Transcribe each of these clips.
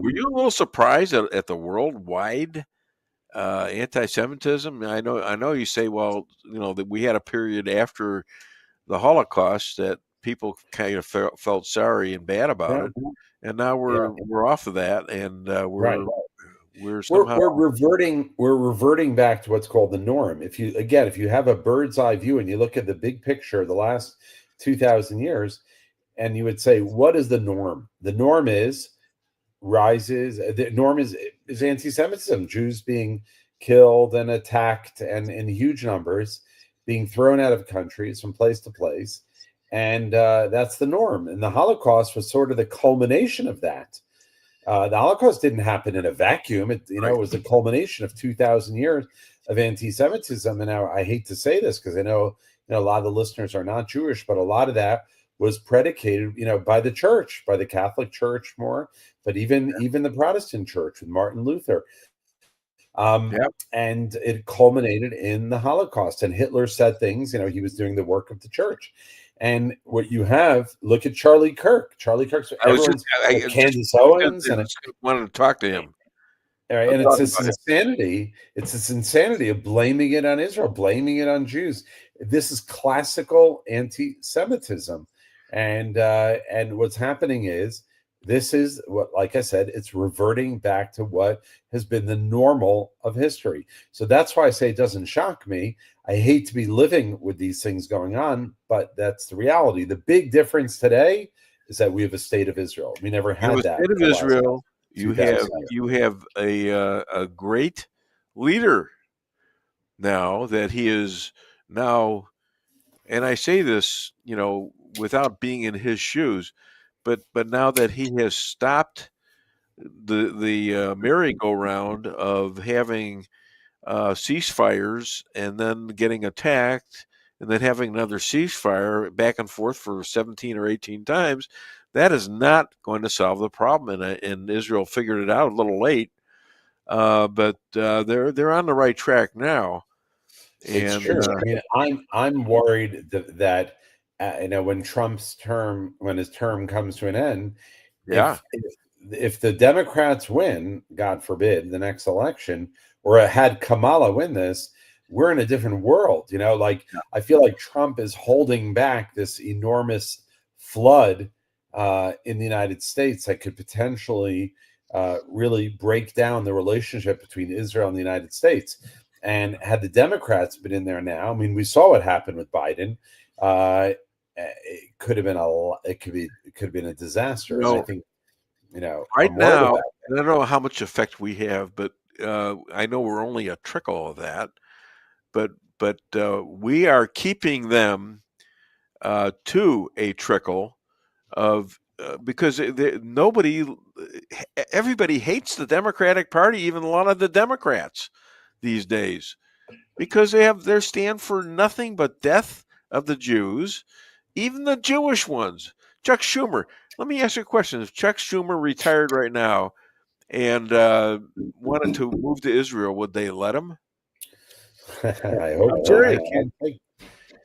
Were you a little surprised at the worldwide anti-Semitism? I know you say, well, that we had a period after the Holocaust that people kind of felt sorry and bad about Yeah, it, and now yeah, we're off of that, and right. we're We're somehow we're reverting we're reverting back to what's called the norm. If you have a bird's eye view and you look at the big picture of the last 2,000 years, and you would say, what is the norm? The norm is rises. The norm is anti-Semitism, Jews being killed and attacked, and in huge numbers, being thrown out of countries from place to place, and that's the norm. And the Holocaust was sort of the culmination of that. The Holocaust didn't happen in a vacuum. It right. was the culmination of 2,000 years of anti-Semitism. And now I hate to say this because I know a lot of the listeners are not Jewish, but a lot of that was predicated, by the church, by the Catholic Church more, but even the Protestant Church with Martin Luther. Yeah. And it culminated in the Holocaust. And Hitler said things, he was doing the work of the church. And what you have, look at Charlie Kirk. Charlie Kirk's everyone's Candace Owens, and wanted to talk to him. And it's this insanity. It's this insanity of blaming it on Israel, blaming it on Jews. This is classical anti-Semitism, and what's happening is this is what, like I said, it's reverting back to what has been the normal of history. So that's why I say it doesn't shock me. I hate to be living with these things going on, but that's the reality. The big difference today is that we have a state of Israel. We never had that. State of Israel. You have a great leader now that he is now, and I say this, without being in his shoes, but now that he has stopped the merry-go-round of having ceasefires and then getting attacked and then having another ceasefire back and forth for 17 or 18 times, that is not going to solve the problem. And Israel figured it out a little late, but they're on the right track now. It's true. I'm worried that when his term comes to an end, if the Democrats win, God forbid, the next election, or had Kamala win this, we're in a different world. I feel like Trump is holding back this enormous flood in the United States that could potentially really break down the relationship between Israel and the United States. And had the Democrats been in there now, I mean, we saw what happened with Biden. It could have been a disaster. And I think, right now, I don't know how much effect we have, but I know we're only a trickle of that. But we are keeping them to a trickle of because everybody hates the Democratic Party, even a lot of the Democrats these days, because they have their stand for nothing but death of the Jews, even the Jewish ones. Chuck Schumer. Let me ask you a question. If Chuck Schumer retired right now and wanted to move to Israel, would they let him? I hope so. I can't think.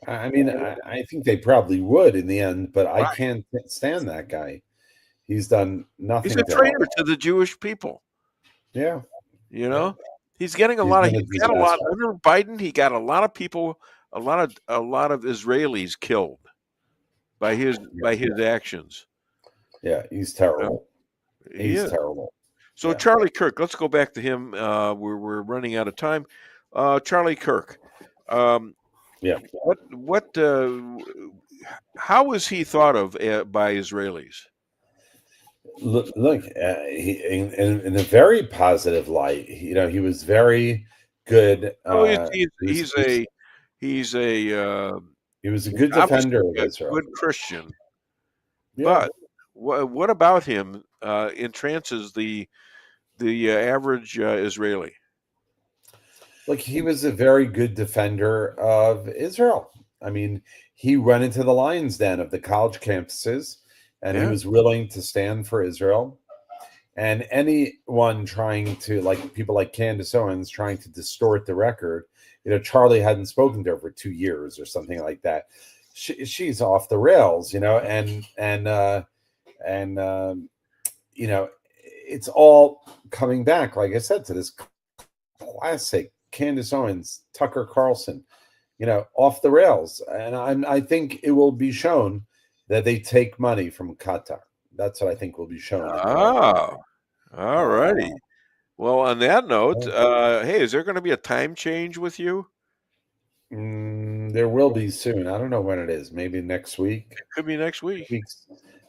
I mean, I think they probably would in the end, but I can't stand that guy. He's done nothing. He's a traitor to the Jewish people. Yeah. He's getting a lot under Biden. He got a lot of people, a lot of Israelis killed by his actions. Yeah, he's terrible. He's terrible. So Charlie Kirk, let's go back to him. We're running out of time. Charlie Kirk. How was he thought of by Israelis? Look, he, in a very positive light. He was very good. He was a good defender of Israel, good Christian. Yeah. But what about him entrances the average Israeli? Look, he was a very good defender of Israel. I mean, he went into the lion's den of the college campuses, and he was willing to stand for Israel. And anyone trying to, like people like Candace Owens, trying to distort the record, Charlie hadn't spoken to her for 2 years or something like that. She's off the rails, and it's all coming back, like I said, to this classic Candace Owens, Tucker Carlson, off the rails. And I think it will be shown that they take money from Qatar. That's what I think will be shown. Oh, all righty. Well, on that note, hey, is there going to be a time change with you? There will be soon. I don't know when it is. Maybe next week. It could be next week.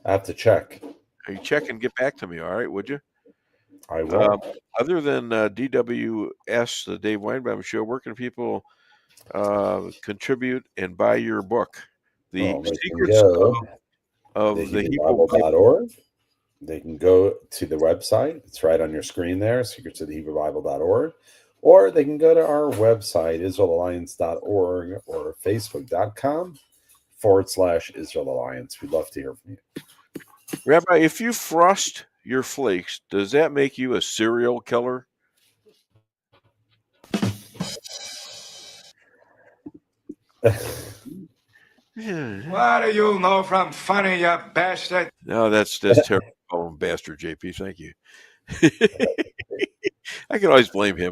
I have to check. You check and get back to me, all right, would you? I will. Other than DWS, the Dave Weinbaum Show, where can people contribute and buy your book, The Secrets of the HebrewBible.org. They can go to the website. It's right on your screen there, secretsofthehebrewbible.org. Or they can go to our website, israelalliance.org, or facebook.com/Israel Alliance. We'd love to hear from you. Rabbi, if you frost your flakes, does that make you a serial killer? What do you know from funny, you bastard? No, that's terrible, bastard, JP. Thank you. I can always blame him.